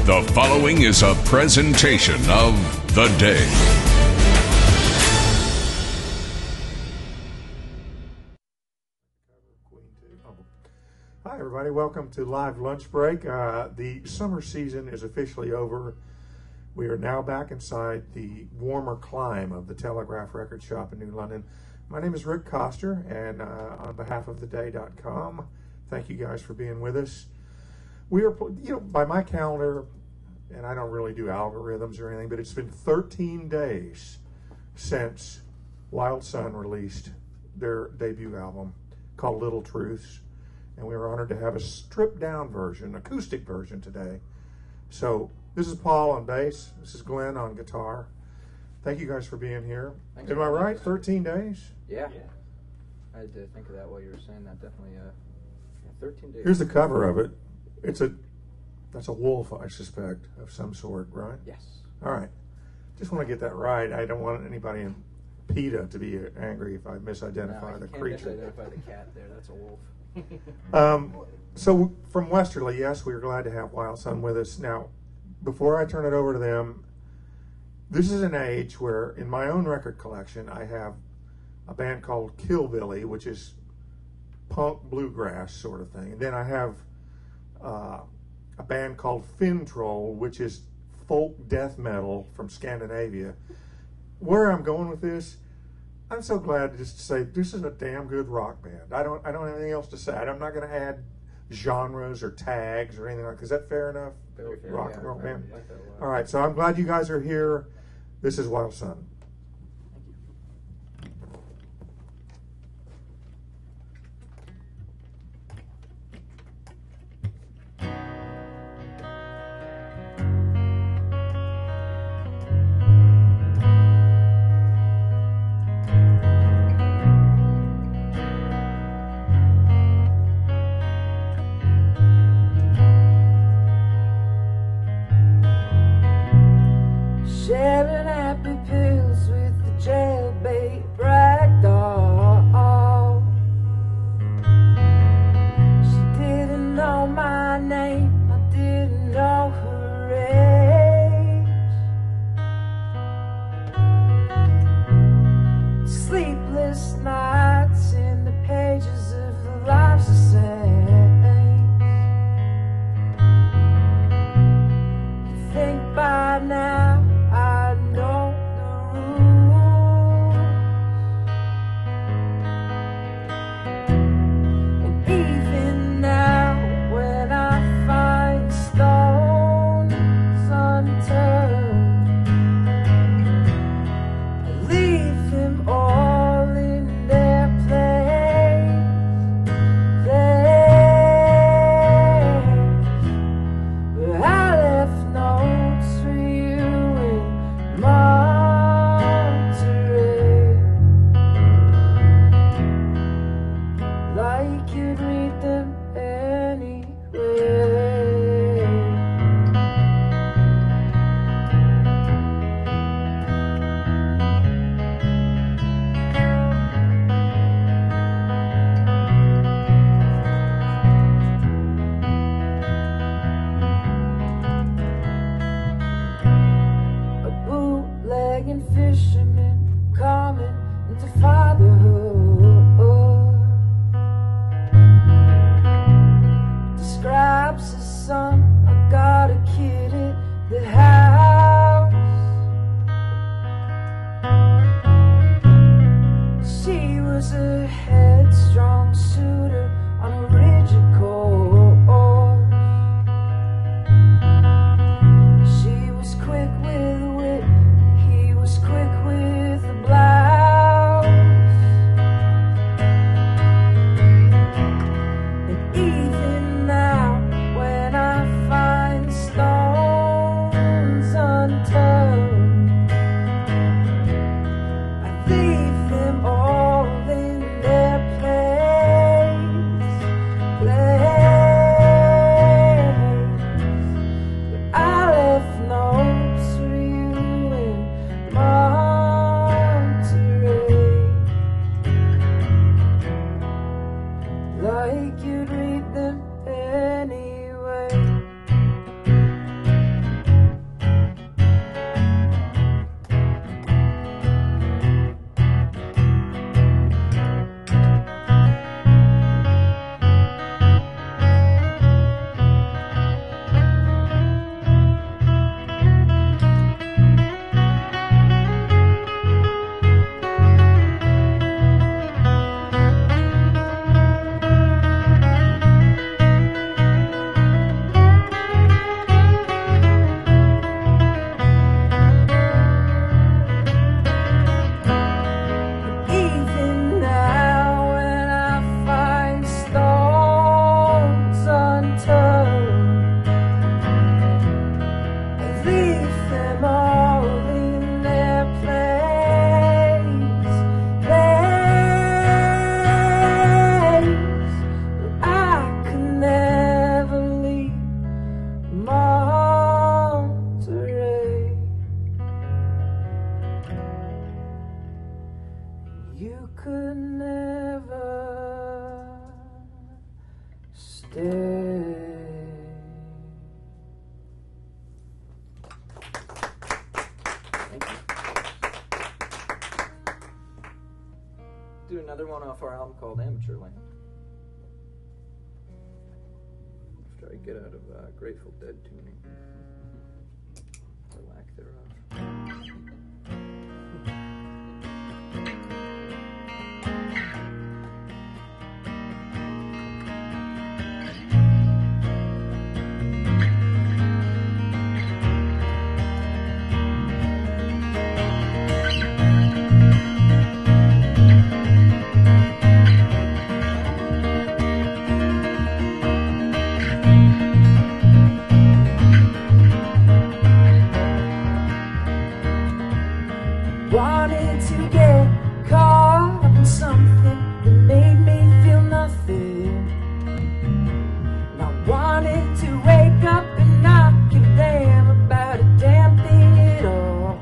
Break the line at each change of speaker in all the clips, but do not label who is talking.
The following is a presentation of The Day.
Hi, everybody. Welcome to Live Lunch Break. The summer season is officially over. We are now back inside the warmer clime of the Telegraph record shop in New London. My name is Rick Coster, and on behalf of theday.com, thank you guys for being with us. We are, by my calendar, and I don't really do algorithms or anything, but it's been 13 days since Wild Sun released their debut album called Little Truths. And we were honored to have a stripped down version, acoustic version today. So this is Paul on bass. This is Glenn on guitar. Thank you guys for being here.
Thanks.
Am I right? 13 days?
Yeah. I had to think of that while you were saying that. Definitely 13 days.
Here's the cover of it. That's a wolf, I suspect, of some sort, right?
Yes.
All right. Just want to get that right. I don't want anybody in PETA to be angry if I misidentify the creature.
You can't misidentify the cat there. That's a wolf.
So from Westerly, yes, we are glad to have Wild Sun with us. Now, before I turn it over to them, this is an age where in my own record collection, I have a band called Killbilly, which is punk bluegrass sort of thing. And then I have a band called Fintroll, which is folk death metal from Scandinavia. Where I'm going with this, I'm so glad to just say this is a damn good rock band. I don't have anything else to say. I'm not going to add genres or tags or anything like that. Is that fair enough?
Very fair.
Rock
Yeah,
and roll
right.
band.
Like that a lot.
All right, so I'm glad you guys are here. This is Wild Sun.
Sharing happy pills with the jailbait ragdoll. She didn't know my name, I didn't know her age. Sleepless nights in the pages of the lives of saints. You think by now I know the rules, and even now when I find stones unturned, I leave them all in their place. But I left notes for you in Monterey, like you'd read them anyway. A bootlegging fisherman coming into fatherhood describes his son. I got a kid at the house. She was a headstrong suitor on a rigid course. She was quick with the wit, he was quick with the blouse.
another one off our album called Amateurland. After I get out of Grateful Dead tuning, or lack thereof.
Wanted to get caught up in something that made me feel nothing. And I wanted to wake up and not give a damn about a damn thing at all.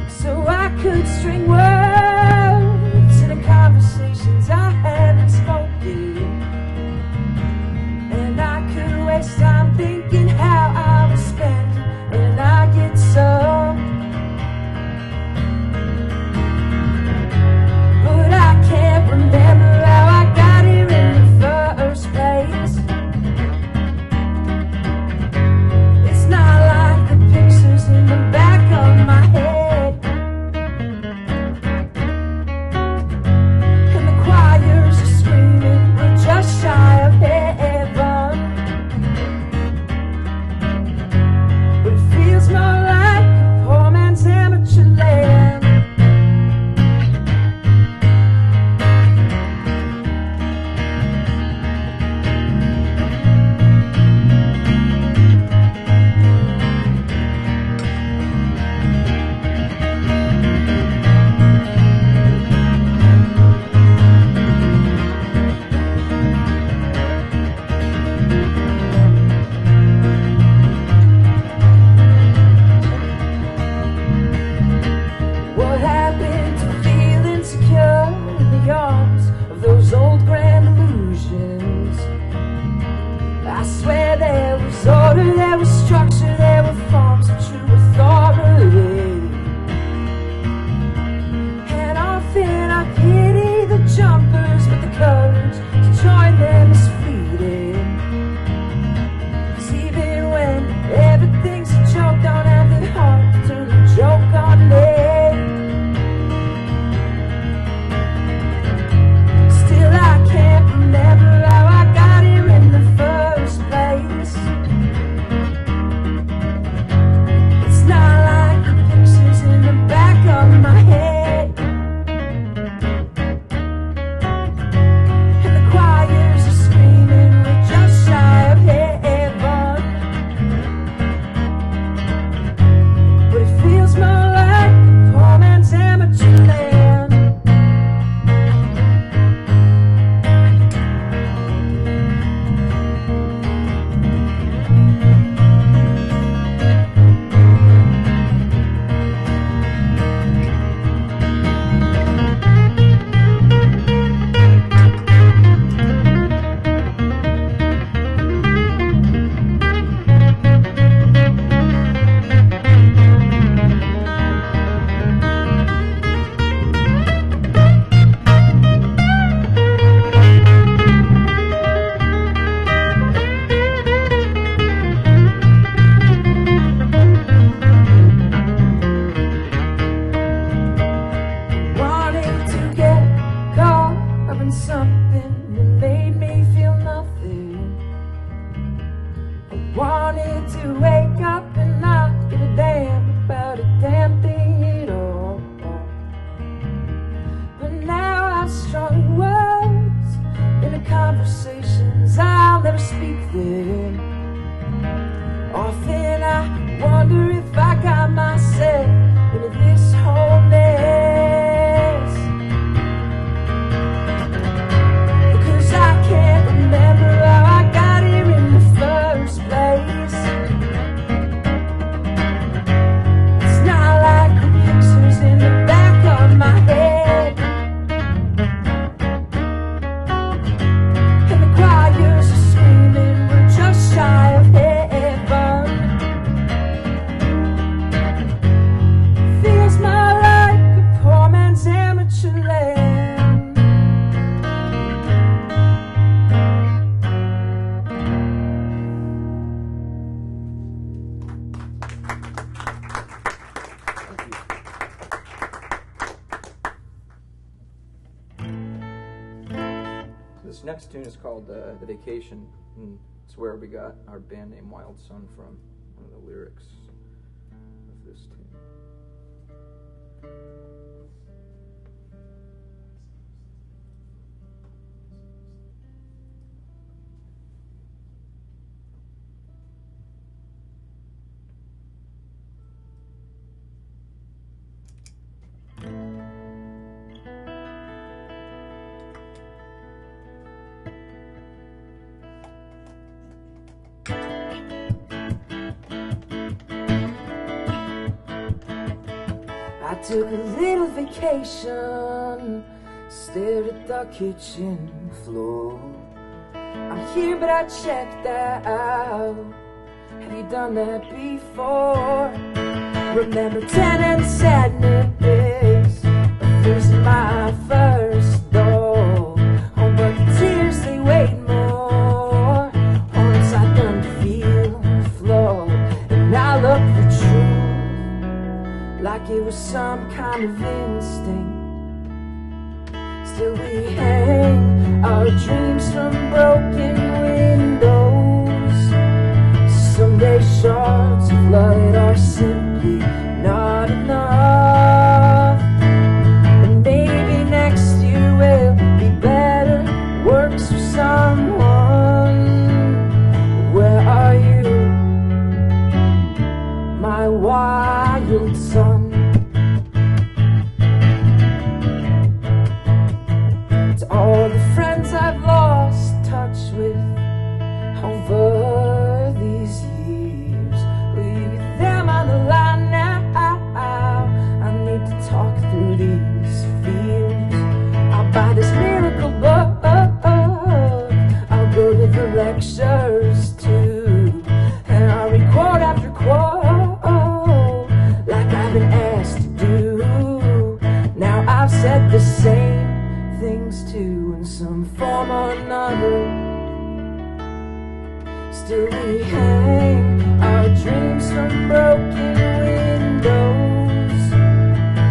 So I could string words into conversations I hadn't spoken. And I could waste time thinking how I was spending, and I get so. Remember how I got here in the first place. It's not like the pictures in the back of my head, and the choirs are screaming we're just shy of heaven. But it feels more like a poor man's amateur land. There was structure, there were forms of true authority. And often I pity the jumpers with the courage to join them is fleeting. 'Cause even when everything's a joke, don't have the heart to turn the joke on me. Still I can't remember how I got here in the first place. Not like the pictures in the back of my head, and the choirs are screaming we're just shy of heaven. But it feels more like a poor man's amateur land. Something that made me feel nothing. I wanted to wake up and not give a damn about a damn thing at all. But now I've strung words into conversations I'll never speak then. Often I wonder if I got myself into this whole mess. I can't remember how I got here in the first place.
next tune is called The Vacation, and it's where we got our band name Wild Sun from, one of the lyrics of this tune.
I took a little vacation, stared at the kitchen floor. I'm here but I checked out. Have you done that before? Remember tenant sadness of losing my first dog. Oh, but the tears they weighed more. Once I learned to feel flawed, and I looked for truth like it was some kind of instinct. Still we hang our dreams from broken windows. Someday shards of light are simply not enough. And maybe next year will be better, works for someone. Where are you, my wild son? To all the friends I've lost touch with over these years, leave them on the line now. I need to talk through these fears. I'll buy this miracle book, I'll go to the lectures too, and I'll read quote after quote like I've been asked to do. Now I've said the same things too in some form or another. Still we hang our dreams from broken windows.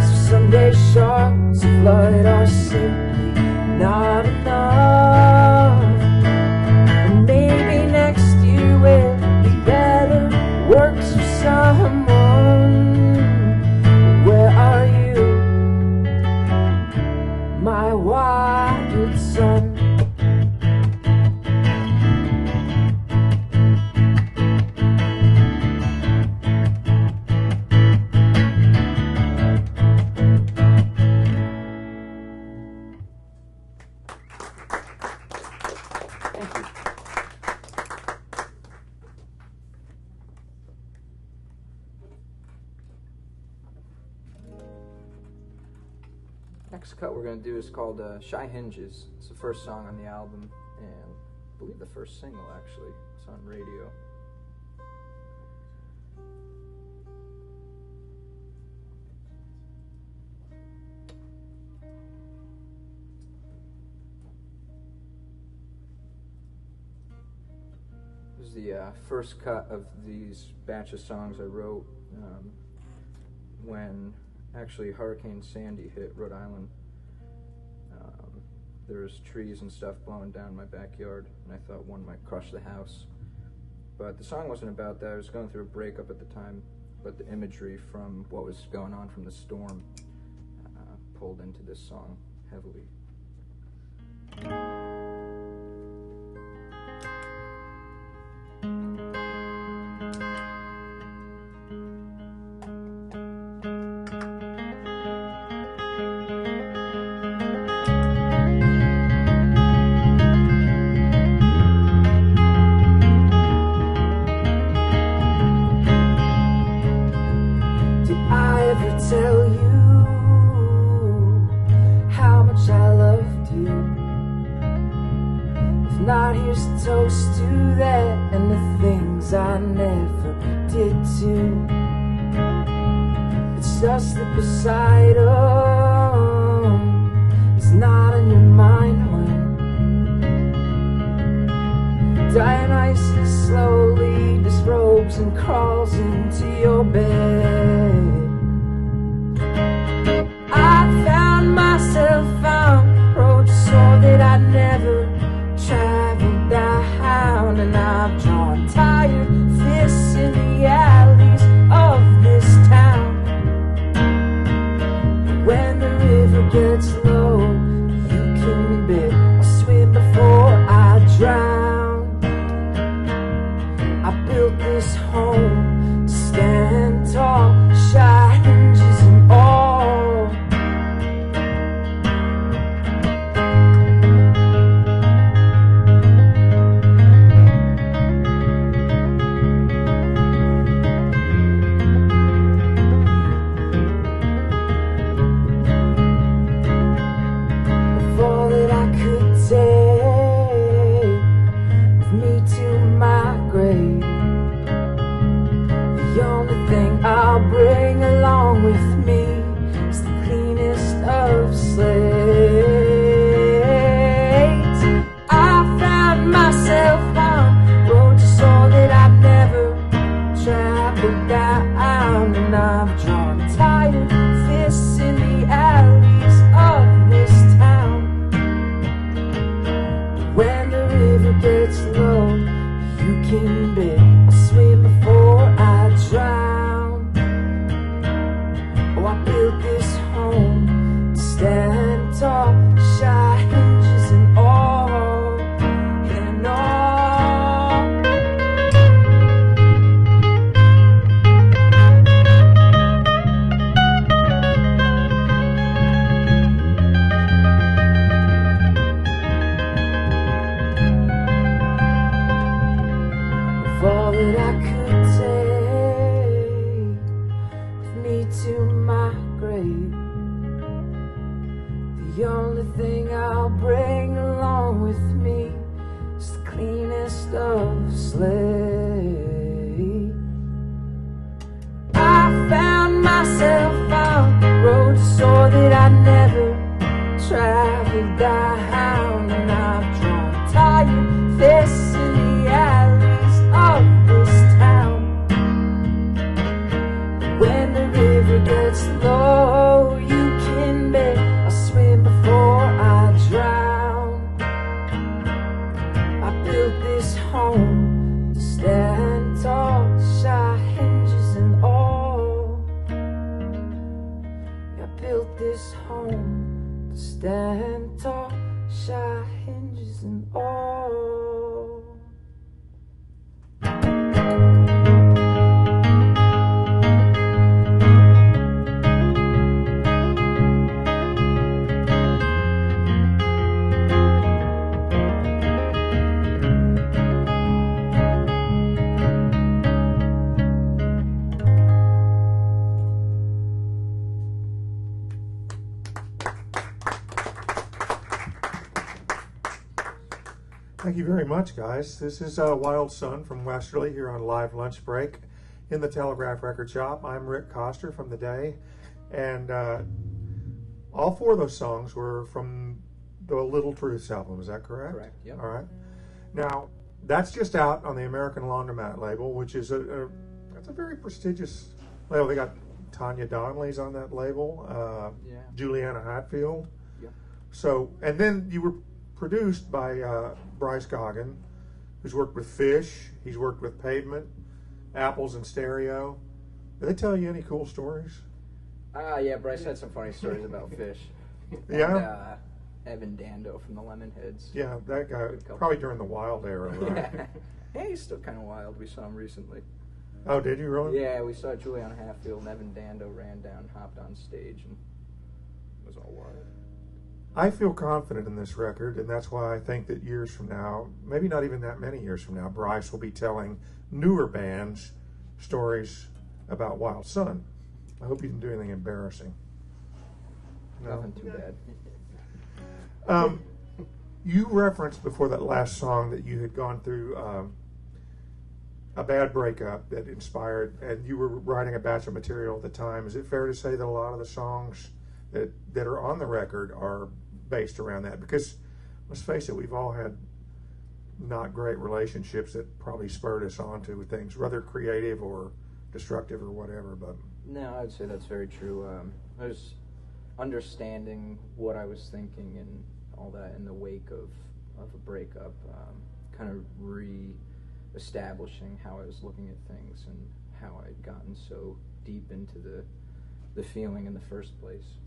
So someday shards of light are simply not enough. And maybe next year will be better, works for someone. Where are you, my wild son?
Next cut we're going to do is called Shy Hinges. It's the first song on the album, and I believe the first single actually. It's on radio. This is the first cut of these batch of songs I wrote when actually Hurricane Sandy hit Rhode Island. There was trees and stuff blowing down my backyard, and I thought one might crush the house. But the song wasn't about that. I was going through a breakup at the time, but the imagery from what was going on from the storm pulled into this song heavily.
Tell you how much I loved you. If not, here's a toast to that and the things I never did to. It's just that Poseidon is not on your mind when Dionysus slowly disrobes and crawls into your bed. Myself on roads so that I never I built this home to stand tall, shy hinges and all. Of all that I could take with me to my grave, the only thing I'll bring along with me is the cleanest of slates. I found myself on roads I saw that I've never traveled down, and I've drawn tired fists in the alleys of this town. When the river gets low, you can bet I'll swim before I drown. Oh, I built this home to stand tall, shy hinges and all, and all. Of all that I could take with me to my grave, the only thing I'll bring along with me is the cleanest of slaves. I found myself on roads so that I never traveled down, and I've drawn tired fists in the alleys of this town. When the river gets low, you can bet I'll swim before I drown. I built this home to stand tall, shy hinges and all. I built this home to stand tall, shy hinges and all.
Thank you very much, guys. This is Wild Sun from Westerly here on Live Lunch Break in the Telegraph Record Shop. I'm Rick Coster from The Day, and all four of those songs were from the Little Truths album. Is that correct?
Correct, yep.
All right. Now, that's just out on the American Laundromat label, which is that's a very prestigious label. They got Tanya Donnelly's on that label,
Yeah.
Juliana Hatfield.
Yep.
So, and then you were produced by Bryce Goggin, who's worked with Fish. He's worked with Pavement, Apples and Stereo. Did they tell you any cool stories?
Yeah, Bryce had some funny stories about Fish.
Yeah?
And, Evan Dando from the Lemonheads.
Yeah, that guy, probably during the Wild era, right?
Yeah, he's still kind of wild. We saw him recently.
Oh, did you really?
Yeah, we saw Juliana Hatfield and Evan Dando ran down, hopped on stage, and it was all wild.
I feel confident in this record, and that's why I think that years from now, maybe not even that many years from now, Bryce will be telling newer bands stories about Wild Sun. I hope you didn't do anything embarrassing. No?
Nothing too bad.
You referenced before that last song that you had gone through a bad breakup that inspired, and you were writing a batch of material at the time. Is it fair to say that a lot of the songs that are on the record are based around that? Because let's face it, we've all had not great relationships that probably spurred us on to things, whether creative or destructive or whatever. But
No, I would say that's very true. I was understanding what I was thinking and all that in the wake of a breakup, kind of re-establishing how I was looking at things and how I'd gotten so deep into the feeling in the first place.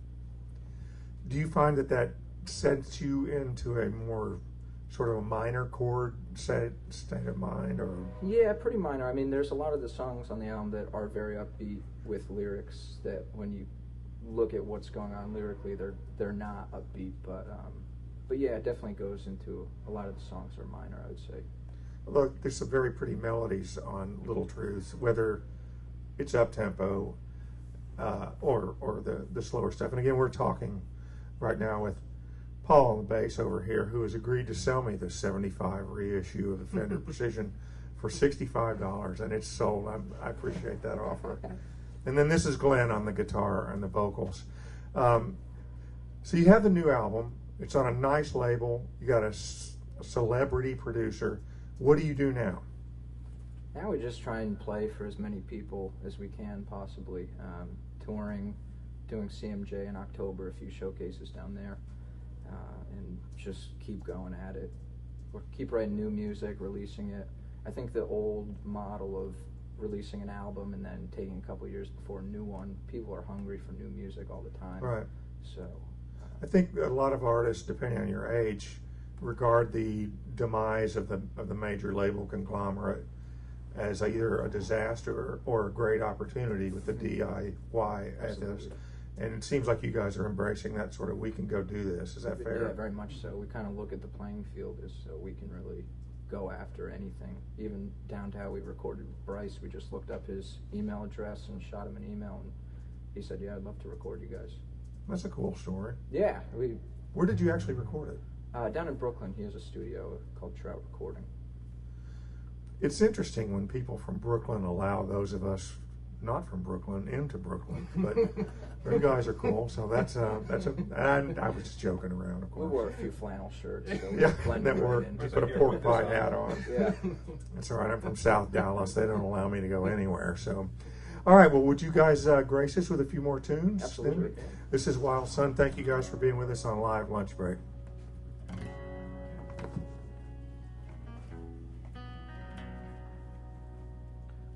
do you find that sets you into a more sort of a minor chord state of mind, or
Yeah, pretty minor. I mean, there's a lot of the songs on the album that are very upbeat with lyrics that when you look at what's going on lyrically, they're not upbeat, but yeah, it definitely goes into a lot of the songs are minor, I would say.
look, there's some very pretty melodies on Little Truths, whether it's up tempo or the slower stuff. And again, we're talking right now with Paul on the bass over here, who has agreed to sell me the 75 reissue of the Fender Precision for $65, and it's sold. I appreciate that offer. And then this is Glenn on the guitar and the vocals. So you have the new album. It's on a nice label. You got a celebrity producer. What do you do now?
Now we just try and play for as many people as we can possibly. Touring, doing CMJ in October, a few showcases down there, and just keep going at it. Or keep writing new music, releasing it. I think the old model of releasing an album and then taking a couple years before a new one, people are hungry for new music all the time.
Right.
So
I think a lot of artists, depending on your age, regard the demise of the major label conglomerate as either a disaster or a great opportunity with the DIY ethos. And it seems like you guys are embracing that sort of, we can go do this. Is that fair?
Yeah, very much so. We kind of look at the playing field as so we can really go after anything, even down to how we recorded with Bryce. We just looked up his email address and shot him an email, and he said, yeah, I'd love to record you guys.
That's a cool story.
Yeah.
Where did you actually record it?
Down in Brooklyn, he has a studio called Trout Recording.
It's interesting when people from Brooklyn allow those of us not from Brooklyn into Brooklyn, but them guys are cool. So and I was just joking around, of
We
course.
wore a few flannel shirts. So
Yeah,
blended
that
right
worked.
in.
Put a pork pie hat on.
Yeah.
That's all right. I'm from South Dallas. They don't allow me to go anywhere. So, all right. Well, would you guys grace us with a few more tunes?
Absolutely.
This is Wild Sun. Thank you guys for being with us on Live Lunch Break.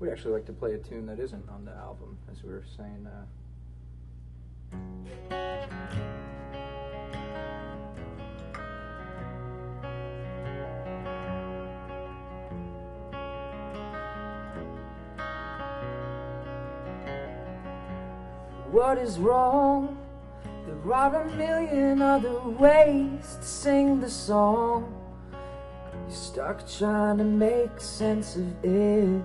We'd actually like to play a tune that isn't on the album, as we were saying.
What is wrong? There are a million other ways to sing the song. You're stuck trying to make sense of it.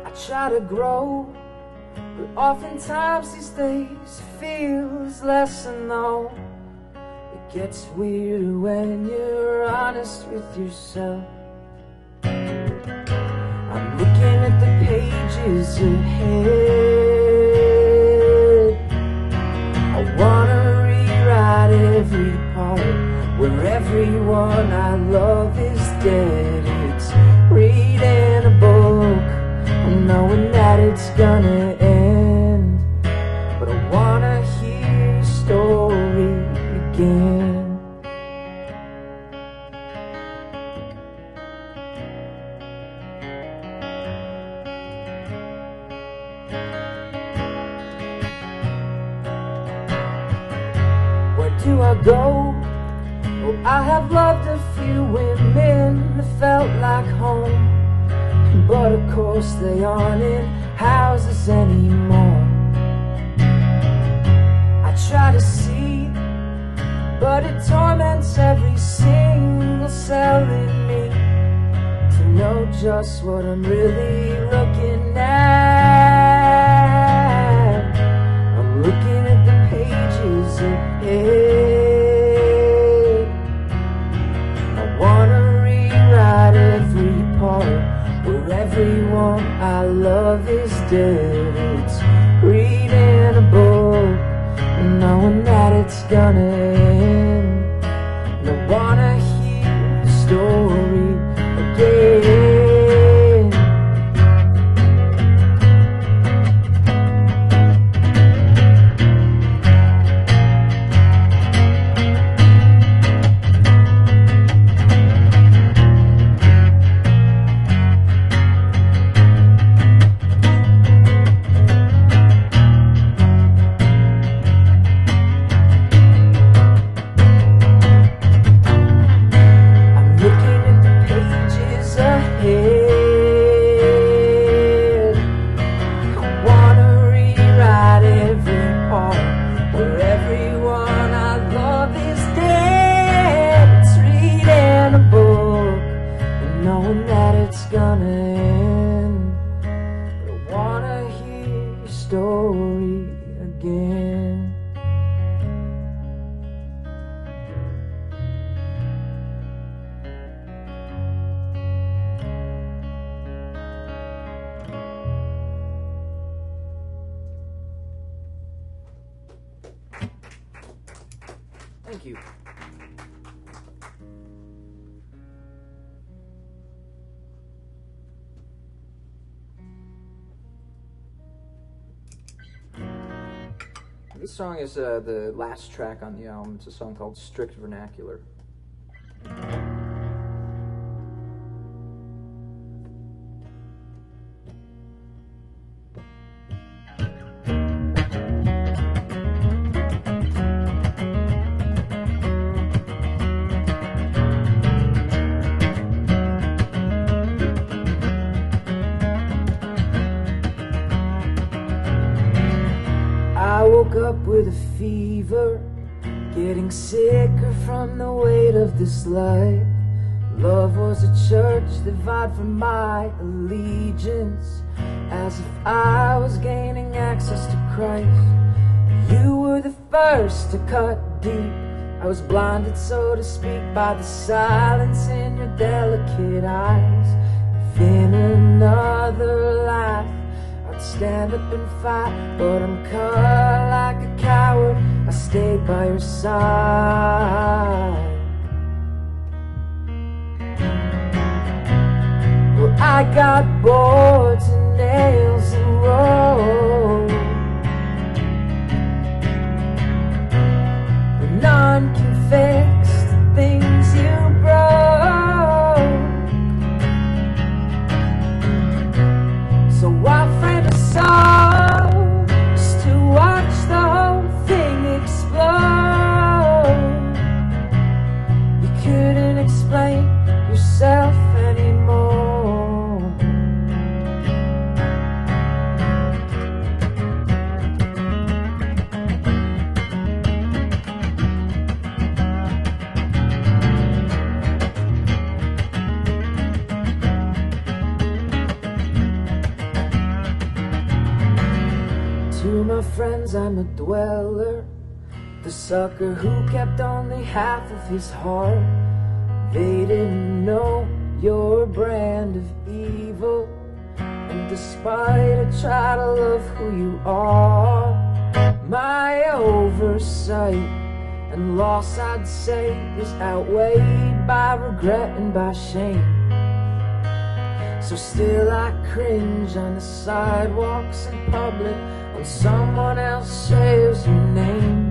I try to grow, but oftentimes these days it feels less than though. It gets weirder when you're honest with yourself. I'm looking at the pages ahead. I wanna rewrite every part where everyone I love is dead. It's reading a book and knowing that it's gonna end, but I wanna hear your story again. Where do I go? Oh, I have loved a few women that felt like home, but of course they aren't in houses anymore. I try to see, but it torments every single cell in me to know just what I'm really looking at. I'm looking at the pages ahead. I wanna rewrite every part where everyone I love is dead. It's reading a book and knowing that it's gonna end. And I wanna hear the story again. knowing that it's gonna end. But I wanna hear your story again.
Thank you. This song is the last track on the album. It's a song called Strict Vernacular.
I woke up with a fever, getting sicker from the weight of this life. Love was a church that vied for my allegiance, as if I was gaining access to Christ. You were the first to cut deep. I was blinded, so to speak, by the silence in your delicate eyes. If in another life I'd stand up and fight, but I'm cut like a coward. I stayed by your side. Well, I got boards and nails and rope, but none can fix the things you broke. So I frame a song just to watch the whole thing explode. You couldn't explain yourself anymore. To my friends, I'm a dweller, the sucker who kept only half of his heart. They didn't know your brand of evil, and despite I try to love who you are, my oversight and loss, I'd say, is outweighed by regret and by shame. So still I cringe on the sidewalks in public when someone else shares your name.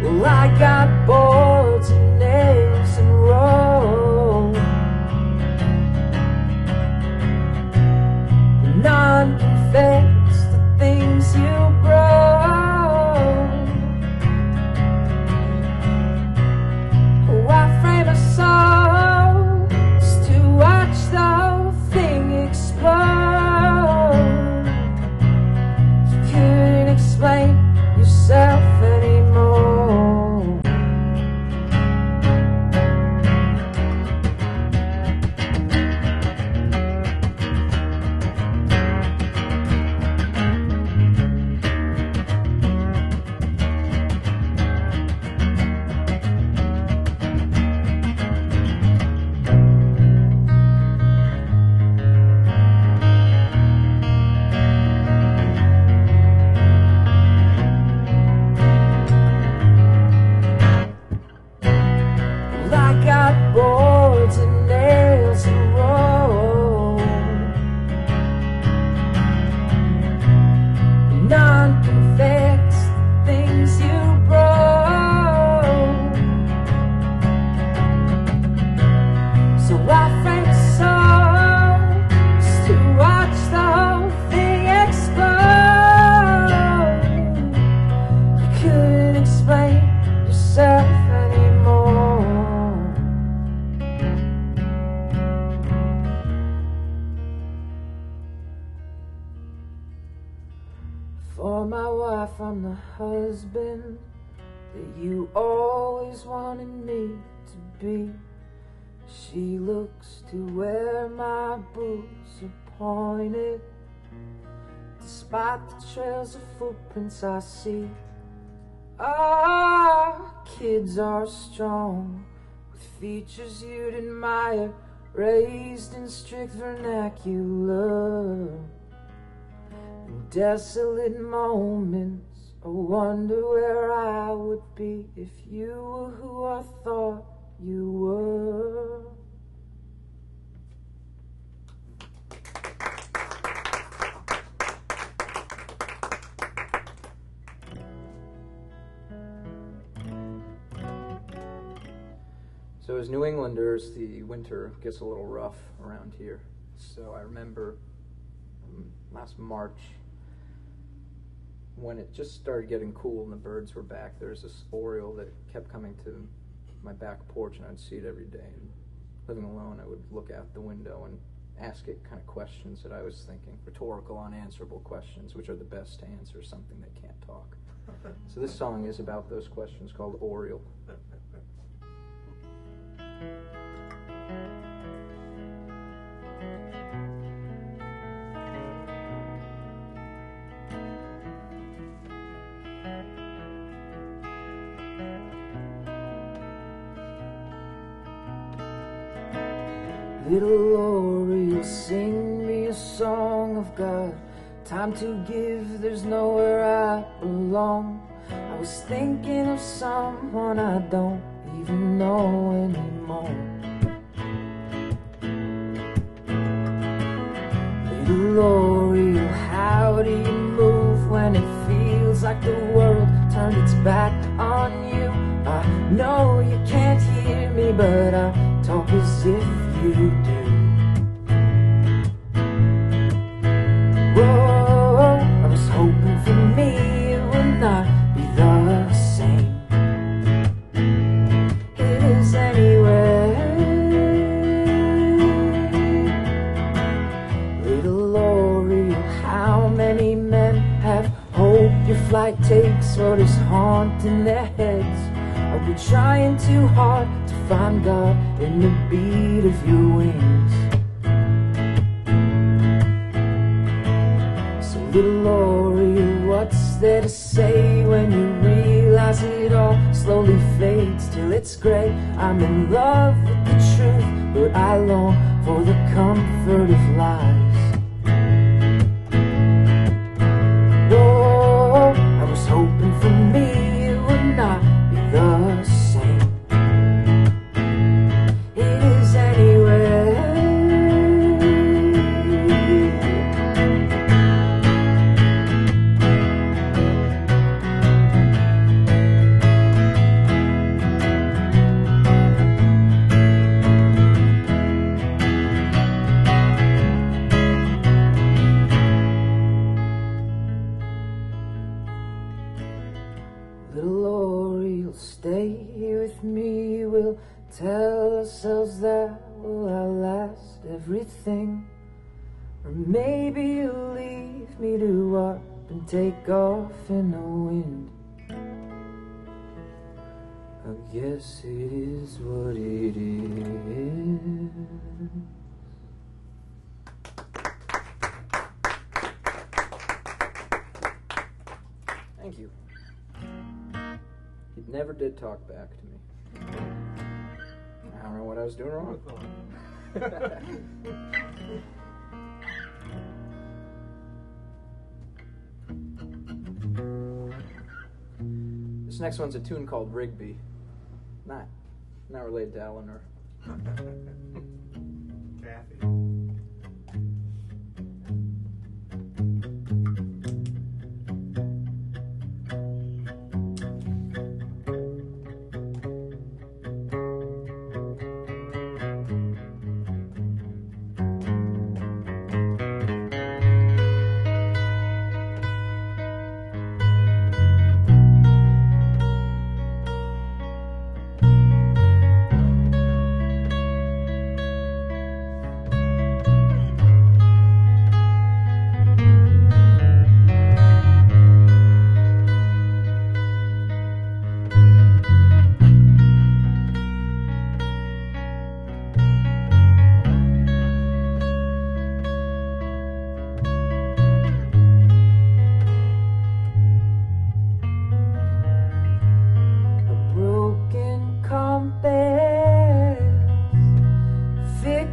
Well, I got boards and nails and rope, none can fix the things you broke. Oh, I frame a song just to watch the whole thing explode. You couldn't explain yourself anymore. For my wife, I'm the husband that you always wanted me to be. She looks to where my boots are pointed. Despite the trails of footprints I see, our kids are strong, with features you'd admire, raised in strict vernacular. In desolate moments, I wonder where I would be if you were who I thought you were.
So as New Englanders, the winter gets a little rough around here. So I remember last March, when it just started getting cool and the birds were back, there was this oriole that kept coming to my back porch, and I'd see it every day. And living alone, I would look out the window and ask it kind of questions that I was thinking, rhetorical, unanswerable questions, which are the best to answer something that can't talk. So this song is about those questions, called Oriole.
Little Oriole, sing me a song of God. Time to give, there's nowhere I belong. I was thinking of someone I don't even know anymore. Little Oriole, how do you move when it feels like the world turned its back on you? I know you can't hear me, but I talk as if you do. Whoa, I was hoping for me it would not be the same. It is anyway. Little Oriole, how many men have hope your flight takes what is haunting their heads? Are we trying too hard to find God in the beat of your wings? So little Oriole, what's there to say when you realize it all slowly fades till it's gray? I'm in love with the truth, but I long for the comfort of lies. Whoa, I was hoping for me it would not the same. It is anyway. Little Oriole, stay with me, we'll tell ourselves that we'll outlast everything. Or maybe you'll leave me to up and take off in the wind. I guess it is what it is.
Thank you. He never did talk back to me. I don't know what I was doing wrong. This next one's a tune called Rigby. Not related to Eleanor.
Kathy.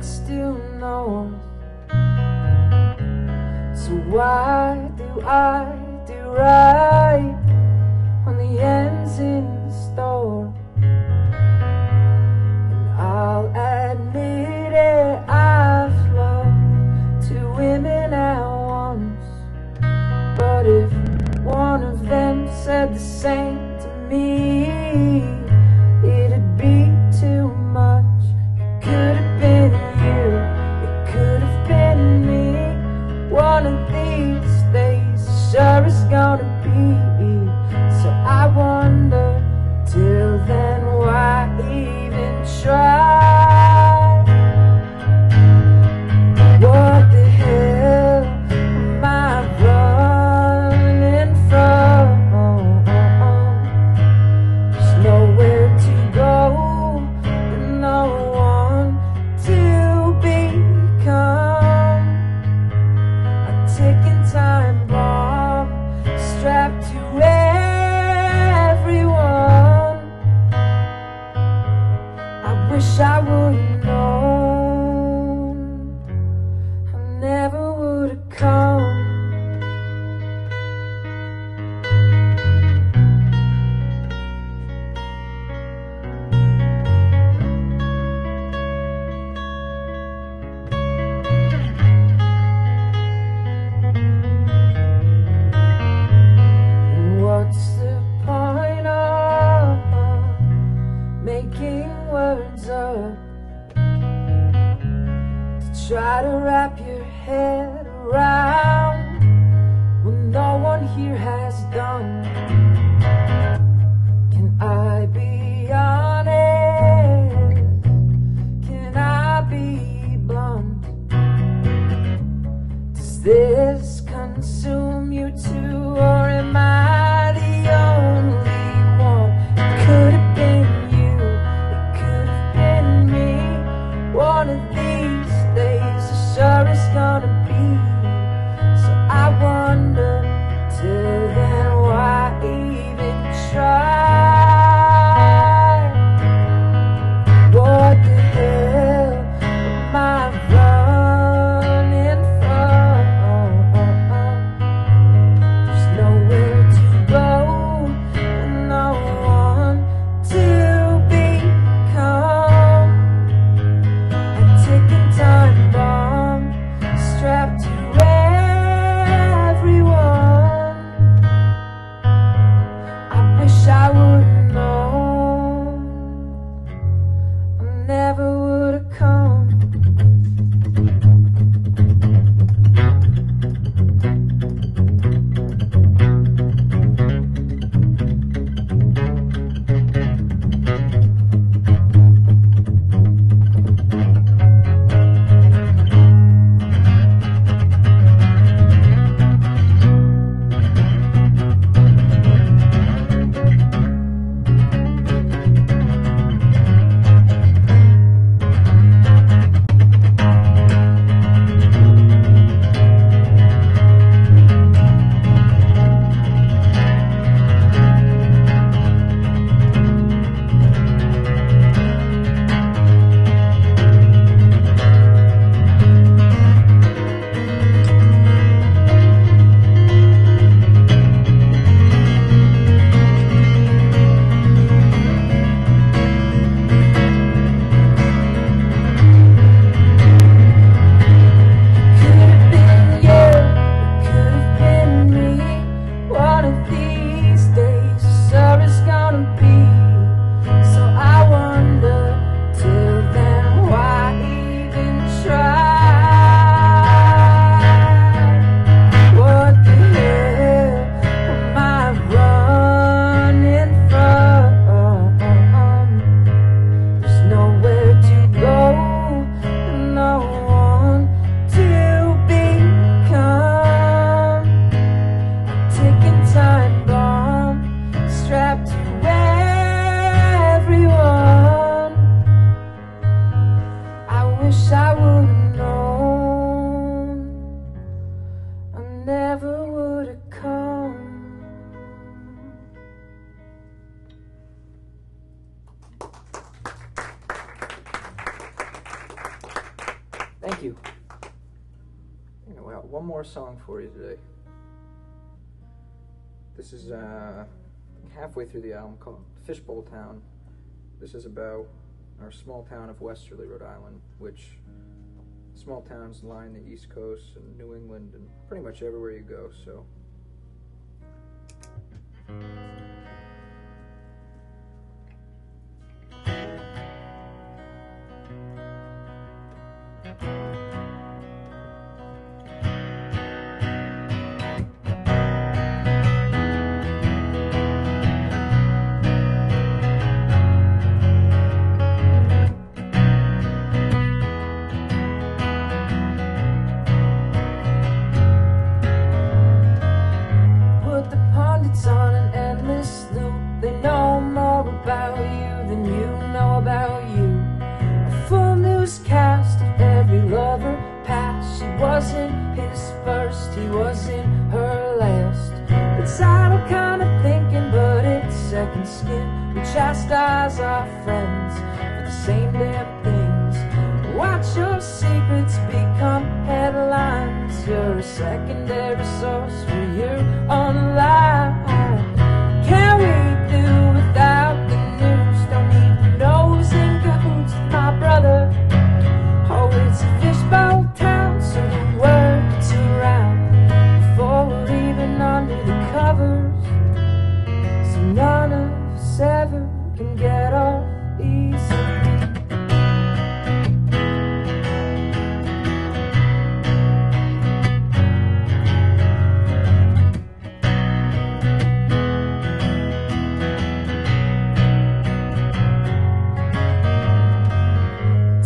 6 due north. So why do I do right when the end's in store? And I'll admit it, I've loved 2 women at once. But if one of them said the same to me, it'd be too much. It could have been you, it could have been me. One of these days sure is gonna be. So I wonder, till then, why even try? What the hell am I running from? There's nowhere to go and no one to become. A ticking time bomb strapped to everyone. I wish I would've known. I never would've come. What's the point of making words up to try to wrap your head around when no one here has done? Can I be honest? Can I be blunt? Does this consume you too, or am I the only one? It could have been you, it could have been me. One of these days the sure is gonna be. So I wonder, till then, why even try? What the hell am I running from? There's nowhere to go and no one to become. A ticking time bomb strapped to everyone. I wish I would've known. I never would've come.
Thank you. We got one more song for you today. This is halfway through the album, called Fishbowl Town. This is about our small town of Westerly, Rhode Island, which small towns line the East Coast and New England and pretty much everywhere you go, so.
He wasn't her last. It's idle kind of thinking, but it's second skin. We chastise our friends for the same damn things. Watch your secrets become headlines. You're a secondary source for your own life. Can we do without the news? Don't need the nose in cahoots with my brother. Oh, it's a fishbowl town, so the word gets around before we're even under the covers. So none of us ever can get off easy.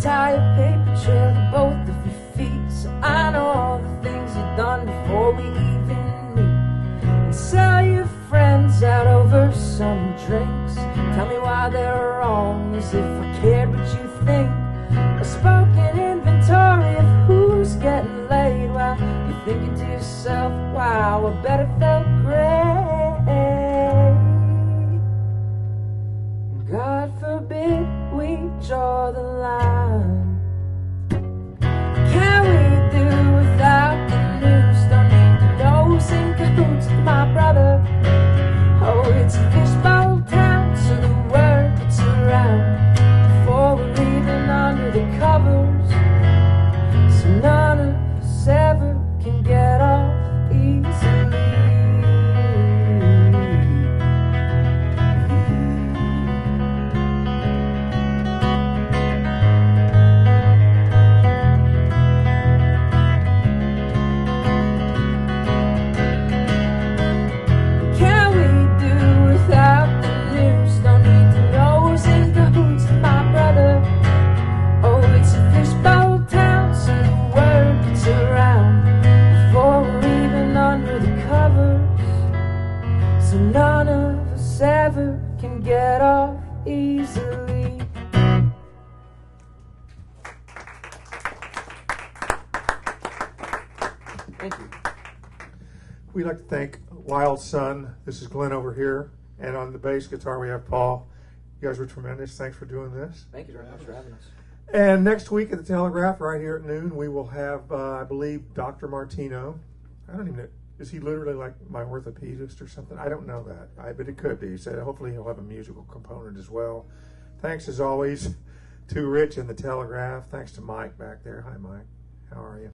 Tie a paper trail to both of your feet, so I know all the things you've done before we even meet. And sell your friends out over some drinks. Tell me why they're wrong, as if I cared what you think. A spoken inventory of who's getting laid, while you're thinking to yourself, wow, I bet it felt great. God forbid we draw the line. Can we do without the news? Don't need the nose in cahoots with my brother. Oh, it's a fishbowl town, so the word gets around before we're even under the covers. So none of us ever can get off easily. None of us ever can get off easily.
Thank you.
We'd like to thank Wild Sun. This is Glenn over here. And on the bass guitar, we have Paul. You guys were tremendous. Thanks for doing this.
Thank you very much for having us.
And next week at the Telegraph, right here at noon, we will have, I believe, Dr. Martino. I don't even know. Is he literally like my orthopedist or something? I don't know that, but it could be. He said hopefully he'll have a musical component as well. Thanks as always to Rich and the Telegraph. Thanks to Mike back there. Hi, Mike. How are you?